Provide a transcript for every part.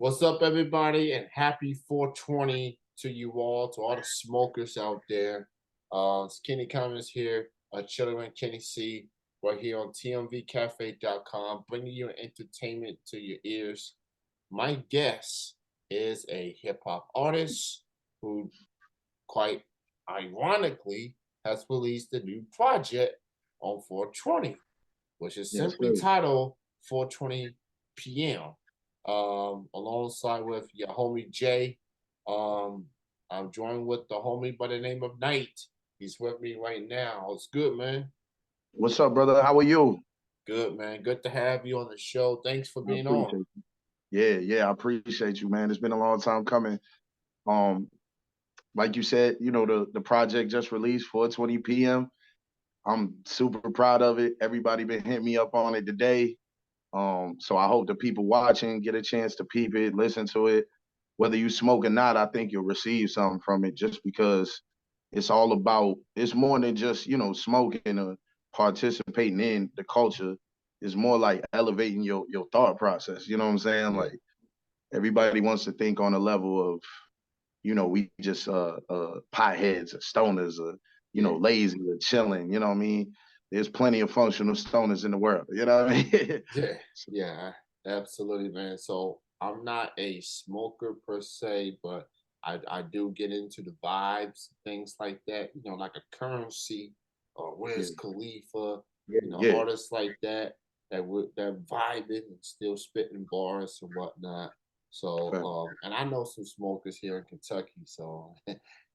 What's up, everybody, and happy 420 to you all, to all the smokers out there. It's Kenny Cummins here, chilling with Kenny C, right here on tmvcafe.com, bringing you entertainment to your ears. My guest is a hip hop artist who, quite ironically, has released a new project on 420, which is Yes, simply sir. titled 420 PM. Alongside with your homie Jay. Um, I'm joined with the homie by the name of Knight. He's with me right now. It's good, man. What's up, brother? How are you? Good, man. Good to have you on the show. Thanks for I being on. appreciate you. Yeah, I appreciate you, man. It's been a long time coming. Um, like you said, the project just released 4:20 p.m. I'm super proud of it. Everybody been hitting me up on it today. So I hope the people watching get a chance to peep it, listen to it. Whether you smoke or not, I think you'll receive something from it just because it's more than just, smoking or participating in the culture. It's more like elevating your thought process. You know what I'm saying? Yeah. Like everybody wants to think on a level of, we just potheads or stoners or, Yeah. lazy or chilling, you know what I mean? There's plenty of functional stoners in the world, you know what I mean? Yeah. Yeah. Absolutely, man. So I'm not a smoker per se, but I do get into the vibes, things like that, like a currency or Yeah, Wiz Khalifa, yeah, yeah. artists like that vibing and still spitting bars and whatnot. So, Fact. and I know some smokers here in Kentucky, so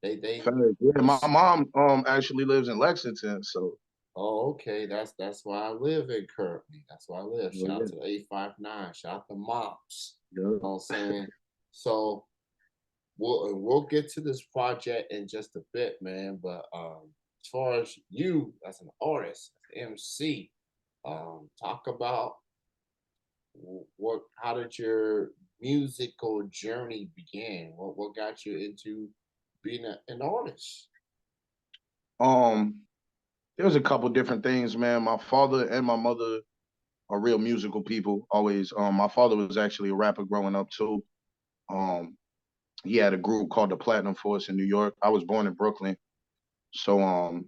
they Fact. Yeah, my it's mom actually lives in Lexington, so oh, okay. That's where I live in currently. That's where I live. well, Shout out yeah, to 859. Shout out to moms. You know what I'm yeah. saying? So we'll get to this project in just a bit, man. But as far as you as an artist, as an MC, talk about what how did your musical journey begin? What got you into being an artist? Um, there was a couple different things, man. My father and my mother are real musical people. Always. My father was actually a rapper growing up too. Um, he had a group called the Platinum Force in New York. I was born in Brooklyn, so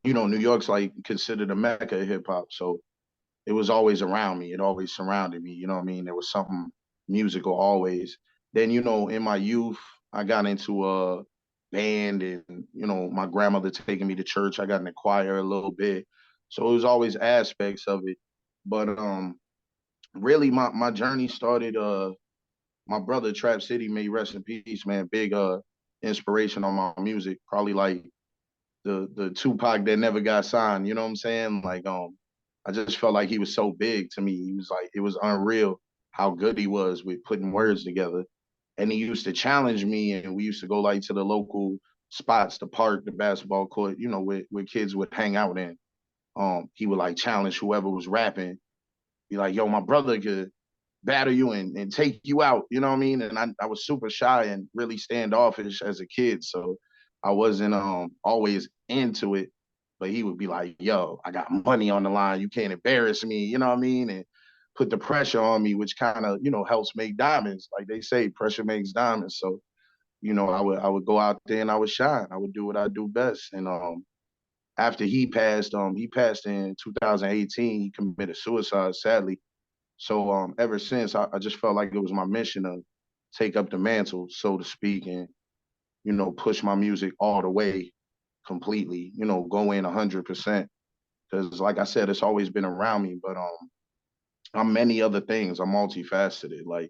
New York's like considered a mecca of hip hop. So it was always around me. It always surrounded me. You know what I mean? There was something musical always. Then, in my youth, I got into a band and, my grandmother taking me to church. I got in the choir a little bit. So it was always aspects of it. But really my journey started my brother Trap City, may he rest in peace, man, big inspiration on my music. Probably like the Tupac that never got signed. You know what I'm saying? Like I just felt like he was so big to me. He was like it was unreal how good he was with putting words together. And he used to challenge me, and we used to go like to the local spots, the park, the basketball court, where kids would hang out in. He would like challenge whoever was rapping, be like, "Yo, my brother could battle you and take you out." You know what I mean? And I was super shy and really standoffish as a kid, so I wasn't always into it. But he would be like, "Yo, I got money on the line. You can't embarrass me." You know what I mean? And put the pressure on me, which kind of helps make diamonds. Like they say, pressure makes diamonds. So I would go out there and I would shine. I would do what I do best. And after he passed in 2018. He committed suicide, sadly. So ever since, I just felt like it was my mission to take up the mantle, so to speak, and push my music all the way, completely. Go in 100%. Because, like I said, it's always been around me, but I'm many other things. I'm multifaceted. Like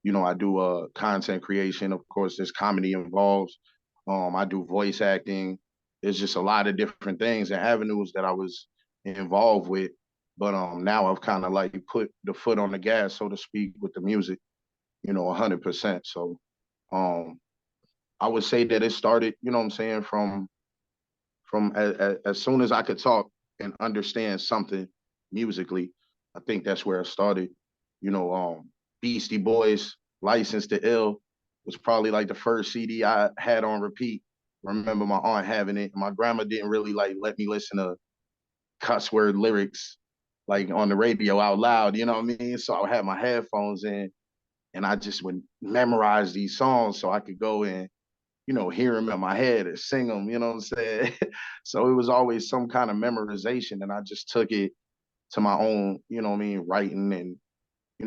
I do content creation. Of course, there's comedy involved. I do voice acting. There's just a lot of different things and avenues that I was involved with. But now I've kind of like put the foot on the gas, so to speak, with the music, 100%. So um, I would say that it started, what I'm saying, from as soon as I could talk and understand something musically. I think that's where it started. Beastie Boys, License to Ill was probably like the first CD I had on repeat. Remember my aunt having it. My grandma didn't really like let me listen to cuss word lyrics like on the radio out loud, you know what I mean? So I would have my headphones in and I just would memorize these songs so I could go and hear them in my head or sing them. You know what I'm saying? So it was always some kind of memorization, and I just took it to my own, what I mean, writing. And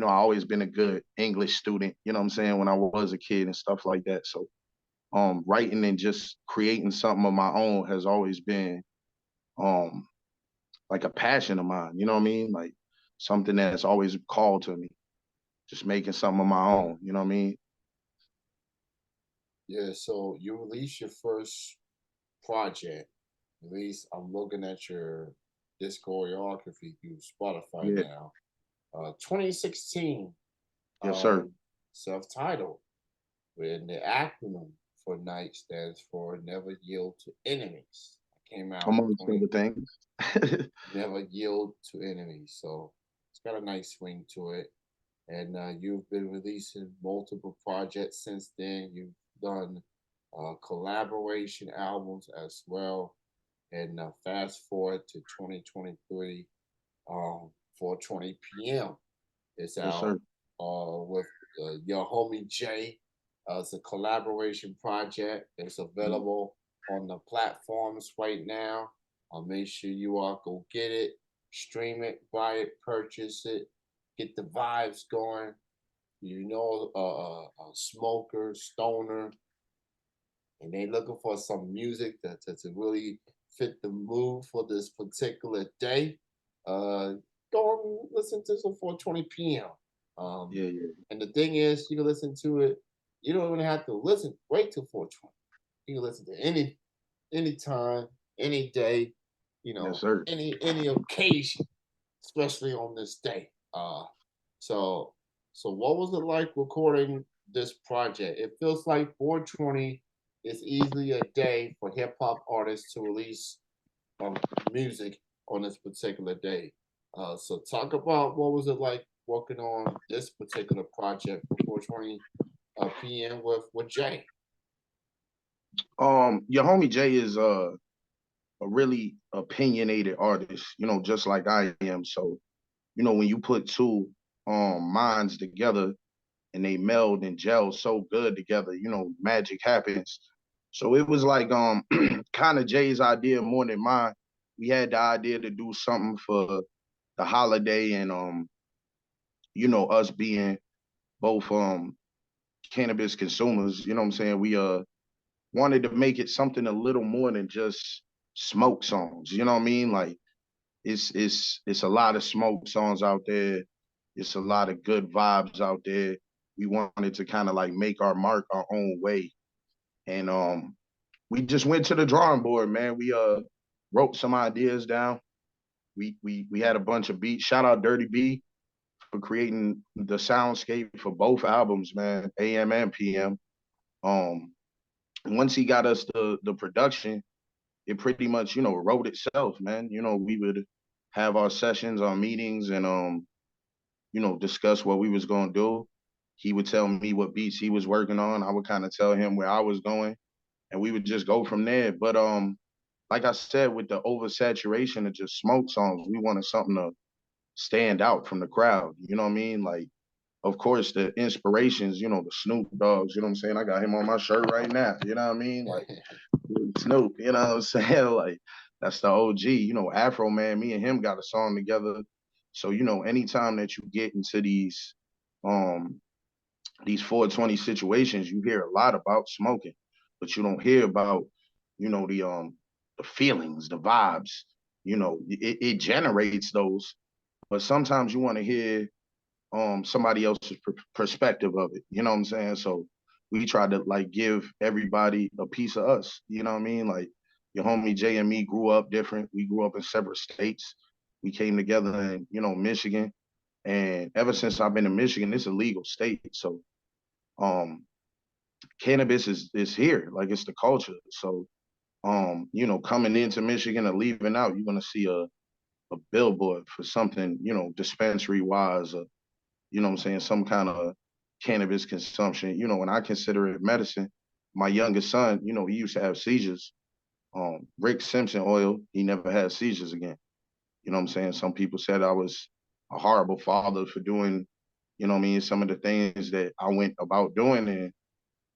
I always been a good English student. You know what I'm saying, when I was a kid and stuff like that. So writing and just creating something of my own has always been um like a passion of mine. You know what I mean? Like something that's always called to me. Just making something of my own. You know what I mean? Yeah, so you released your first project. At least I'm looking at your discography through Spotify Yeah. now. 2016, Yes, sir. um, self-titled, and the acronym for NYTE stands for Never Yield to Enemies. It came out in Amongst 20, other things. Never Yield to Enemies. So it's got a nice swing to it. And you've been releasing multiple projects since then. You've done collaboration albums as well. And fast forward to 2023, 4:20 p.m. It's Yes, out sir. with your homie Jay. It's a collaboration project. It's Mm. available on the platforms right now. Make sure you all go get it, stream it, buy it, purchase it, get the vibes going. A smoker, stoner, and they looking for some music to really fit the mood for this particular day. Uh, Go and listen to some 4:20 p.m. Yeah, yeah. And the thing is, you can listen to it. You don't even have to wait till 4:20. You can listen to any time, any day, Yes, sir. any occasion, especially on this day. So so what was it like recording this project? It feels like 420 is easily a day for hip hop artists to release music on this particular day. So talk about what was it like working on this particular project for 420 p.m. with Jay. Your homie Jay is a really opinionated artist, just like I am. So, when you put two minds together and they meld and gel so good together, magic happens. So it was like kind of Jay's idea more than mine. We had the idea to do something for the holiday, and us being both cannabis consumers, you know what I'm saying? We wanted to make it something a little more than just smoke songs. You know what I mean? Like it's a lot of smoke songs out there. It's a lot of good vibes out there. We wanted to kind of like make our mark our own way. And we just went to the drawing board, man. We wrote some ideas down. We had a bunch of beats. Shout out Dirty B for creating the soundscape for both albums, man, AM and PM. Um Once he got us the production, it pretty much, wrote itself, man. We would have our sessions, our meetings, and discuss what we was gonna do. He would tell me what beats he was working on. I would kind of tell him where I was going, and we would just go from there. But like I said, with the oversaturation of just smoke songs, we wanted something to stand out from the crowd. You know what I mean? Like, of course, the inspirations, the Snoop Dogs, you know what I'm saying? I got him on my shirt right now. You know what I mean? Like Snoop, you know what I'm saying? Like that's the OG, Afro Man, me and him got a song together. So, anytime that you get into um these 420 situations, you hear a lot about smoking, but you don't hear about, the feelings, the vibes, it generates those. But sometimes you want to hear somebody else's perspective of it. You know what I'm saying? So we try to like give everybody a piece of us. You know what I mean? Like your homie Jay and me grew up different. We grew up in separate states. We came together in, Michigan. And ever since I've been in Michigan, it's a legal state. So um cannabis is here. Like it's the culture. So coming into Michigan or leaving out, you're gonna see a billboard for something, dispensary wise, you know what I'm saying, some kind of cannabis consumption, and I consider it medicine. My youngest son, he used to have seizures. Rick Simpson oil, he never had seizures again. You know what I'm saying? Some people said I was a horrible father for doing, You know what I mean? Some of the things that I went about doing, and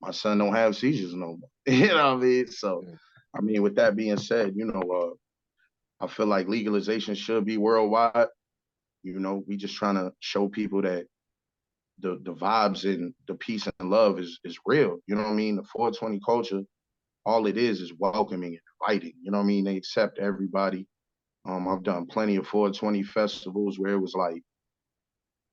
my son don't have seizures no more. You know what I mean? So, Yeah. I mean, with that being said, I feel like legalization should be worldwide. You know, we just trying to show people that the vibes and the peace and love is real. You know what I mean? The 420 culture, all it is welcoming and inviting. You know what I mean? They accept everybody. I've done plenty of 420 festivals where it was like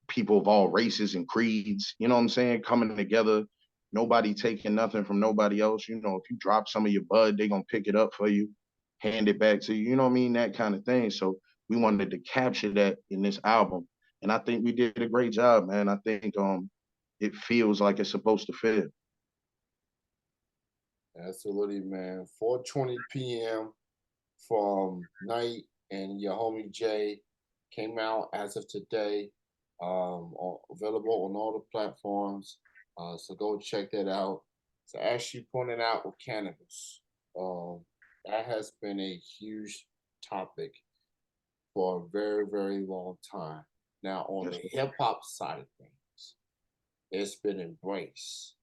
people of all races and creeds, you know what I'm saying, coming together, nobody taking nothing from nobody else. You know, if you drop some of your bud, they gonna pick it up for you, hand it back to you, you know what I mean? That kind of thing. So we wanted to capture that in this album. And I think we did a great job, man. I think it feels like it's supposed to feel. Absolutely, man. 4:20 p.m. from Night and your homie Jay came out as of today. Available on all the platforms. So go check that out. So as you pointed out with cannabis, um, that has been a huge topic for a very, very long time. Now, on Yes, the hip hop side of things, it's been embraced.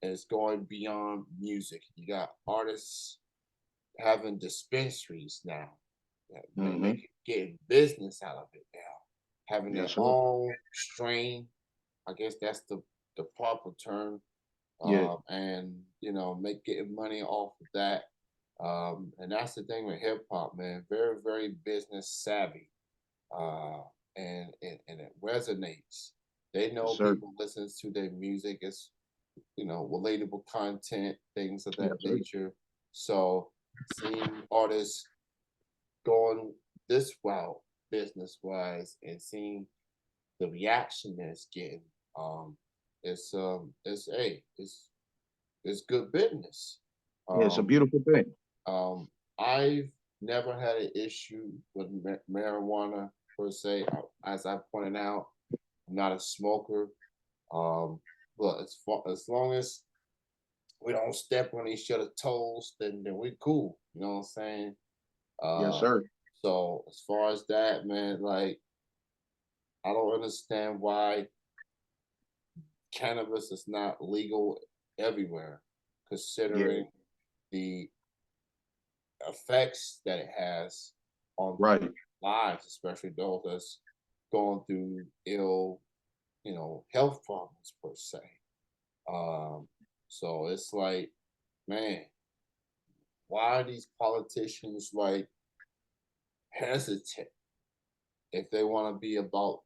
It's going beyond music. You got artists having dispensaries now, that mm-hmm. making getting business out of it now, having their Yes, sir. own strain. I guess that's the proper term, Yeah, and make getting money off of that. And that's the thing with hip hop, man. Very, very business savvy, uh, and it resonates. They yes, know sir. people listens to their music. It's relatable content, things of Yes, that sir. nature. So seeing artists going this route business wise and seeing the reaction that it's getting, um, it's good business. Yeah, it's a Um, beautiful thing. um, I've never had an issue with marijuana per se. As I pointed out, I'm not a smoker. Um, but as long as we don't step on each other's toes, then we cool. You know what I'm saying? Yes, Uh, sir. so as far as that, man, like I don't understand why cannabis is not legal everywhere, Yeah, considering the effects that it has on right. lives, especially those that's going through ill, health problems per se. Um, so it's like, man, why are these politicians like hesitant if they want to be about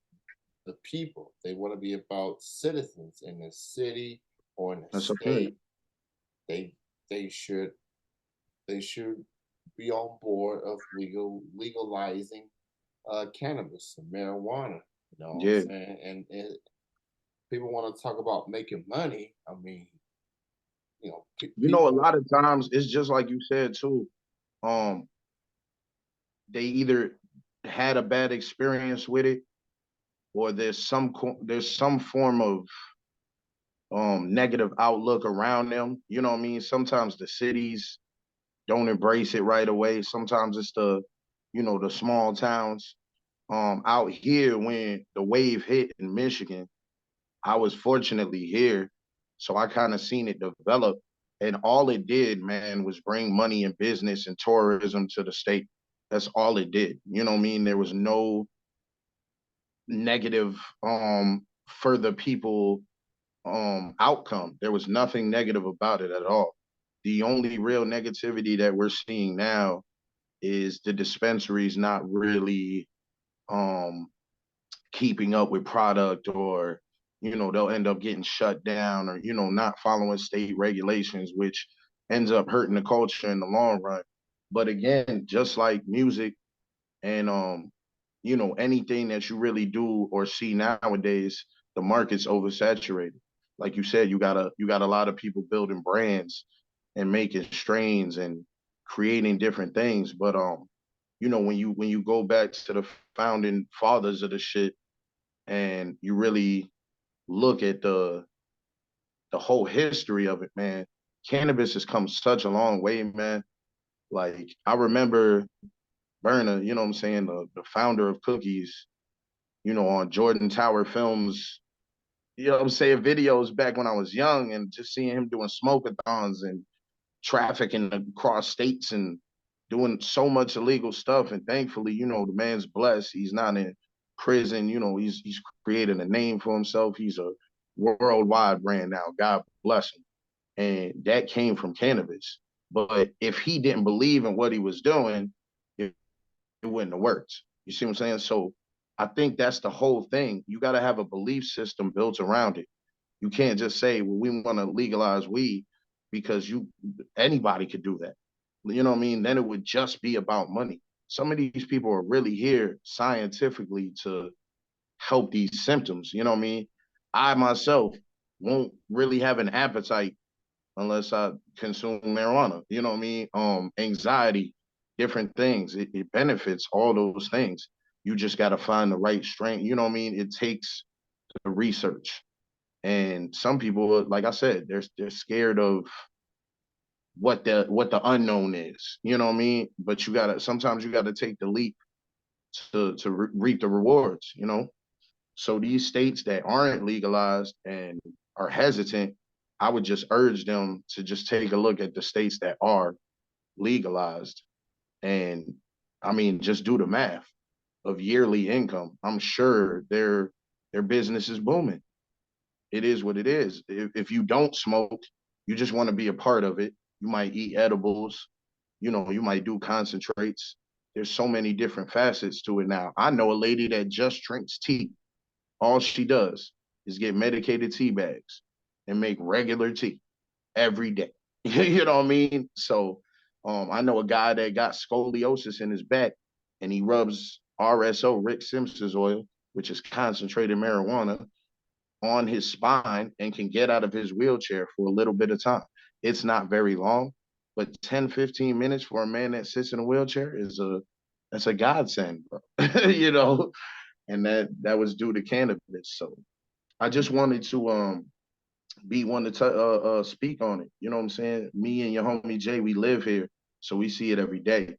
the people? They want to be about citizens in the city or in the That's a fact. state. They they should they should be on board of legalizing cannabis and marijuana. You know what I'm Yeah. saying? And people want to talk about making money. I mean, You know, a people. lot of times it's just like you said too. Um, they either had a bad experience with it, or there's some form of negative outlook around them. You know what I mean? Sometimes the cities don't embrace it right away. Sometimes it's the small towns. Out here when the wave hit in Michigan, I was fortunately here, so I kind of seen it develop. And all it did, man, was bring money and business and tourism to the state. That's all it did. You know what I mean? There was no negative for the people outcome. There was nothing negative about it at all. The only real negativity that we're seeing now is the dispensaries not really um keeping up with product, or they'll end up getting shut down, or not following state regulations, which ends up hurting the culture in the long run. But again, just like music and anything that you really do or see nowadays, the market's oversaturated. Like you said, you got a lot of people building brands and making strains and creating different things. But when you go back to the founding fathers of the shit, and you really look at the whole history of it, man, cannabis has come such a long way, man. Like I remember Berna, you know what I'm saying, the founder of cookies. on Jordan Tower films, what I'm saying, videos back when I was young, and just seeing him doing smokeathons and trafficking across states and doing so much illegal stuff. And thankfully, the man's blessed. He's not in prison. He's created a name for himself. He's a worldwide brand now. God bless him. And that came from cannabis. But if he didn't believe in what he was doing, it wouldn't have worked. You see what I'm saying? So I think that's the whole thing. You got to have a belief system built around it. You can't just say, well, we want to legalize weed because anybody could do that. You know what I mean? Then it would just be about money. Some of these people are really here scientifically to help these symptoms. You know what I mean? I myself won't really have an appetite unless I consume marijuana. You know what I mean? Anxiety, different things. It benefits all those things. You just got to find the right strain. You know what I mean? It takes the research. And some people, like I said, they're scared of what the unknown is. You know what I mean? But sometimes you gotta take the leap to reap the rewards. So these states that aren't legalized and are hesitant, I would just urge them to just take a look at the states that are legalized, and I mean, just do the math of yearly income. I'm sure their business is booming. It is what it is. If you don't smoke, you just want to be a part of it. You might eat edibles, you might do concentrates. There's so many different facets to it now. I know a lady that just drinks tea. All she does is get medicated tea bags and make regular tea every day. You know what I mean? So I know a guy that got scoliosis in his back and he rubs RSO, Rick Simpson's oil, which is concentrated marijuana, on his spine and can get out of his wheelchair for a little bit of time. It's not very long, but 10, 15 minutes for a man that sits in a wheelchair that's a godsend, bro. And that was due to cannabis. So I just wanted to be one to speak on it. You know what I'm saying? Me and your homie Jay, we live here, so we see it every day.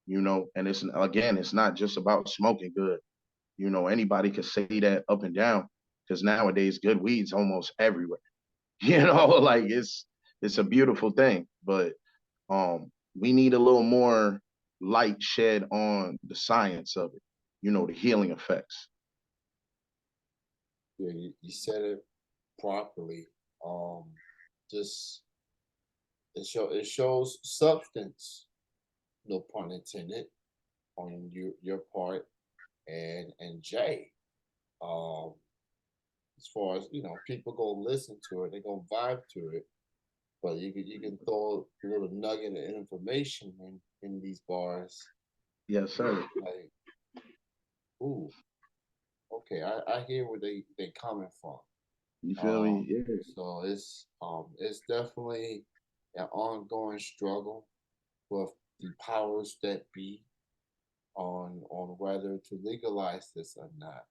And it's not just about smoking good. Anybody could say that up and down because nowadays good weed's almost everywhere. Like it's a beautiful thing, but we need a little more light shed on the science of it, the healing effects. Yeah, you said it properly. Just it shows substance, no pun intended, on your part and Jay. Um, as far as people go listen to it, they gonna vibe to it. But you can throw a little nugget of information in these bars. Yes, sir. Like, ooh, okay, I hear where they coming from. You feel me? Yeah. So it's definitely an ongoing struggle with the powers that be on whether to legalize this or not.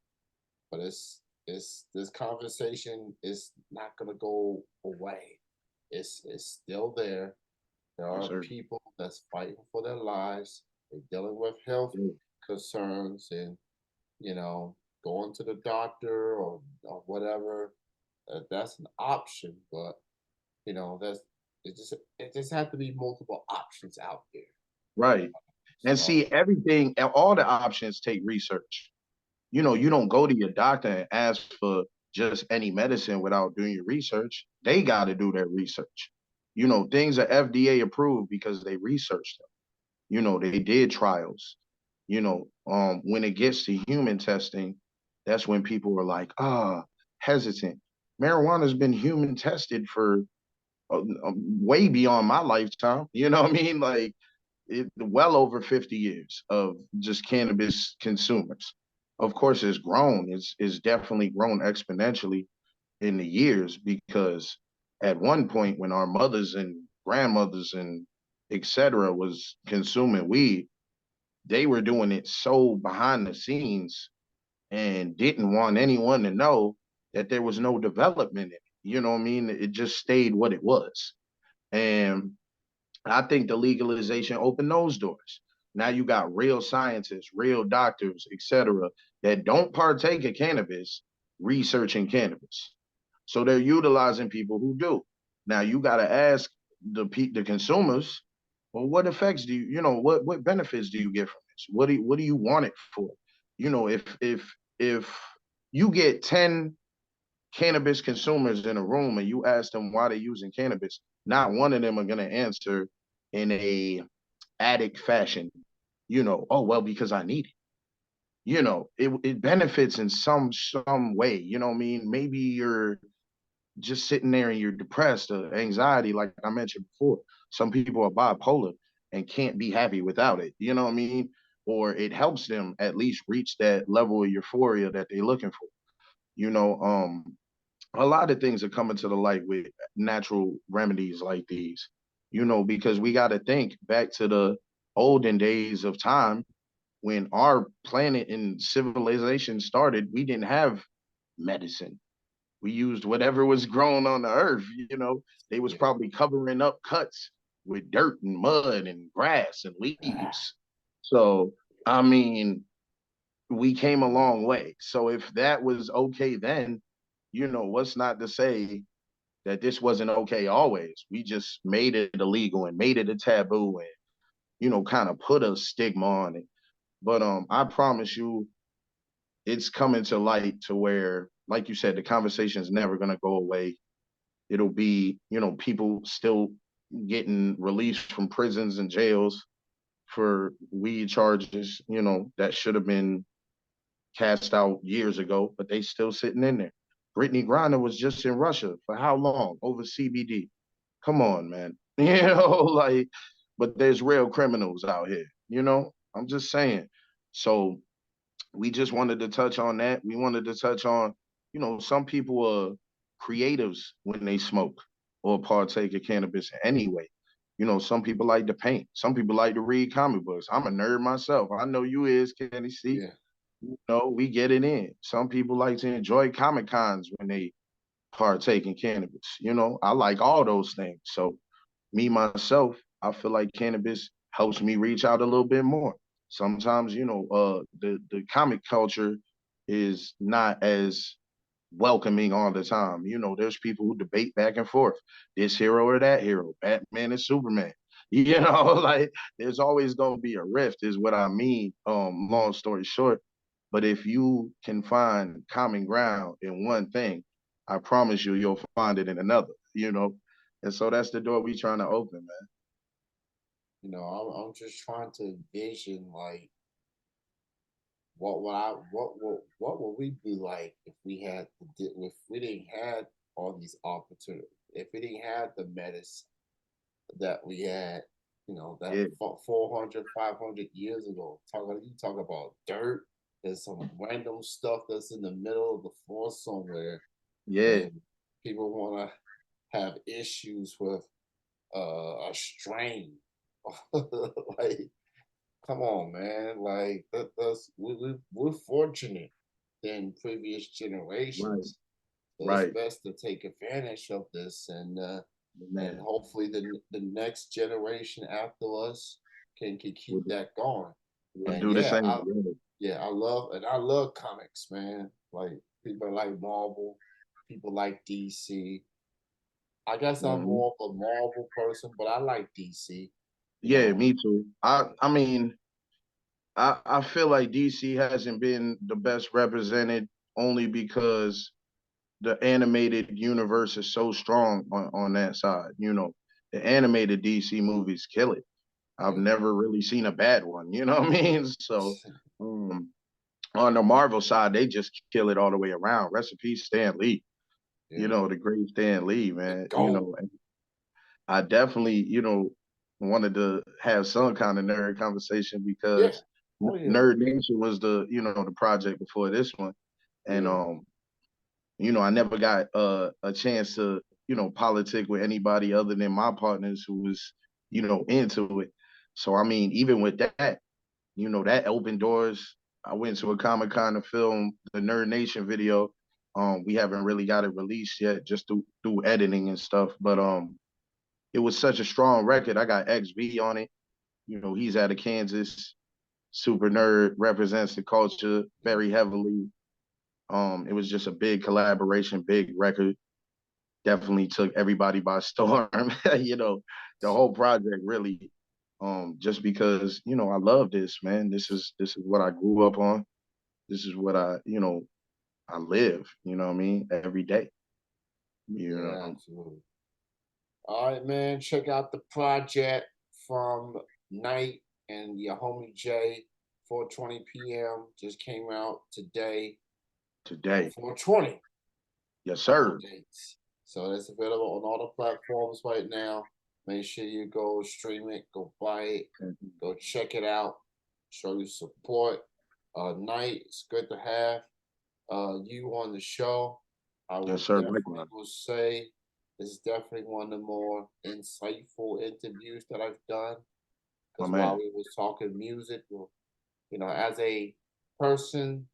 But it's this conversation is not gonna go away. It's still there. There Yes, are sir. people that's fighting for their lives. They're dealing with health Yeah. concerns and you know going to the doctor or whatever. That's an option, but that's it just have to be multiple options out there. Right. And So see, all the options take research. You don't go to your doctor and ask for just any medicine without doing your research. They got to do their research. Things are FDA approved because they researched them. They did trials. When it gets to human testing, that's when people are like, hesitant. Marijuana's been human tested for way beyond my lifetime. You know what I mean? Like well over 50 years of just cannabis consumers. Of course, it's definitely grown exponentially in the years because at one point when our mothers and grandmothers and etc. was consuming weed, they were doing it so behind the scenes and didn't want anyone to know that there was no development in it. You know what I mean? It just stayed what it was. And I think the legalization opened those doors. Now you got real scientists, real doctors, etc., that don't partake of cannabis researching cannabis. So they're utilizing people who do. Now you got to ask the consumers, well, what effects do what benefits do you get from this? What do you want it for? If you get 10 cannabis consumers in a room and you ask them why they're using cannabis, not one of them are going to answer in a addict fashion. Oh well, because I need it. It benefits in some way. You know what I mean? Maybe you're just sitting there and you're depressed or anxiety, like I mentioned before. Some people are bipolar and can't be happy without it. You know what I mean? Or it helps them at least reach that level of euphoria that they're looking for. You know, a lot of things are coming to the light with natural remedies like these. Because we got to think back to the olden days of time when our planet and civilization started. We didn't have medicine. We used whatever was grown on the earth. They was Yeah. probably covering up cuts with dirt and mud and grass and leaves. So I mean, we came a long way. So if that was okay then, what's not to say that this wasn't okay always? We just made it illegal and made it a taboo and kind of put a stigma on it. But I promise you, it's coming to light to where, like you said, the conversation is never gonna go away. It'll be, people still getting released from prisons and jails for weed charges, that should have been cast out years ago, but they still sitting in there. Brittany Griner was just in Russia for how long? Over CBD. Come on, man. Like, but there's real criminals out here, I'm just saying. So we just wanted to touch on that. We wanted to touch on, some people are creatives when they smoke or partake of cannabis anyway. Some people like to paint. Some people like to read comic books. I'm a nerd myself. I know you is, Kenny C. Yeah. We get it in. Some people like to enjoy Comic Cons when they partake in cannabis. I like all those things. So me myself, I feel like cannabis helps me reach out a little bit more. Sometimes, the comic culture is not as welcoming all the time. There's people who debate back and forth, this hero or that hero, Batman and Superman. Like there's always gonna be a rift, is what I mean. Long story short. But if you can find common ground in one thing, I promise you, you'll find it in another. And so that's the door we trying to open, man. I'm just trying to envision like what would we be like if we had if we didn't had all these opportunities, if we didn't have the medicine that we had, that Yeah, 400, 500 years ago. You talk about dirt. There's some random stuff that's in the middle of the floor somewhere, yeah, and people want to have issues with a strain. Like, come on, man. Like we're fortunate than previous right, generations. So it's right, best to take advantage of this, and man. hopefully the next generation after us can We'll, keep that going. we'll And do the same. Yeah. I love comics, man. Like people like Marvel, people like DC. I guess I'm Mhm. more of a Marvel person, but I like DC. You Yeah, know, me too. I mean, I feel like DC hasn't been the best represented only because the animated universe is so strong on that side. The animated DC movies kill it. I've yeah, never really seen a bad one. You know what I mean? So um, on the Marvel side, they just kill it all the way around. Recipe Stan Lee. yeah, The great Stan Lee, the man. goat. And I definitely, wanted to have some kind of nerd conversation Yeah, because oh yeah, Nerd Nation was the project before this one. And yeah, I never got a chance to, politic with anybody other than my partners who was, into it. So I mean, even with that, that opened doors. I went to a Comic Con to film the Nerd Nation video. We haven't really got it released yet, just through editing and stuff. But it was such a strong record. I got XB on it. He's out of Kansas. Super Nerd represents the culture very heavily. It was just a big collaboration, big record. Definitely took everybody by storm. You know, the whole project really. Just because I love this, man. This is what I grew up on. This is what I live. You know what I mean? Every day. You Yeah, know, absolutely. All right, man. Check out the project from Night and your homie Jay. 4:20 p.m. just came out today on today. 4:20 Yes, of all sir. dates. So it's available on all the platforms right now. Make sure you go stream it, go buy it, go check it out, show your support. Night, it's good to have you on the show. I Yes, will sir. definitely Likewise. will say this is definitely one of the more insightful interviews that I've done. My Because while man. we was talking music, as a person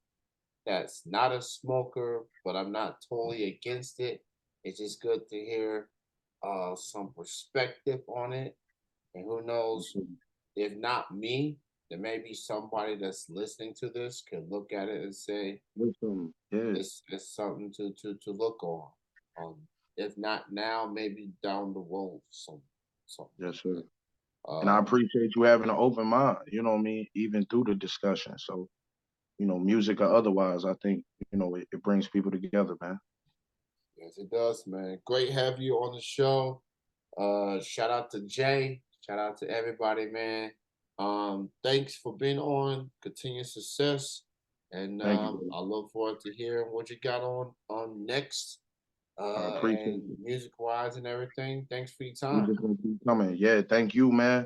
that's not a smoker, but I'm not totally against it. It's just good to hear some perspective on it. And who knows, if not me, then maybe somebody that's listening to this can look at it and say, Listen, yeah. it's something to look on. If not now, maybe down the road, something Yes, like sir. that. And I appreciate you having an open mind, you know what I mean, even through the discussion. So, music or otherwise, I think, it brings people together, man. Yes, it does, man. Great have you on the show. Shout out to Jay. Shout out to everybody, man. Thanks for being on. Continued success, and Thank you, bro. I look forward to hearing what you got on next, I appreciate and it. music wise and everything. Thanks for your We time. just gonna keep coming. Yeah, thank you, man.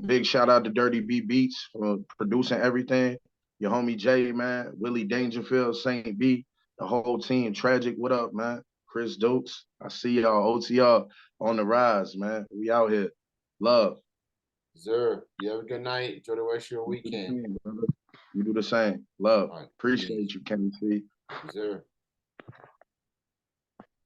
Big shout out to Dirty B Beats for producing everything. Your homie Jay, man, Willie Dangerfield, Saint B, the whole team. Tragic, what up, man? Chris Dukes, I see y'all. OTR on the rise, man. We out here. Love. Sir, you have a good night. Enjoy the rest of your You do the weekend. same, brother. You do the same. Love. All right, Appreciate peace. you, Kenny C. Sir.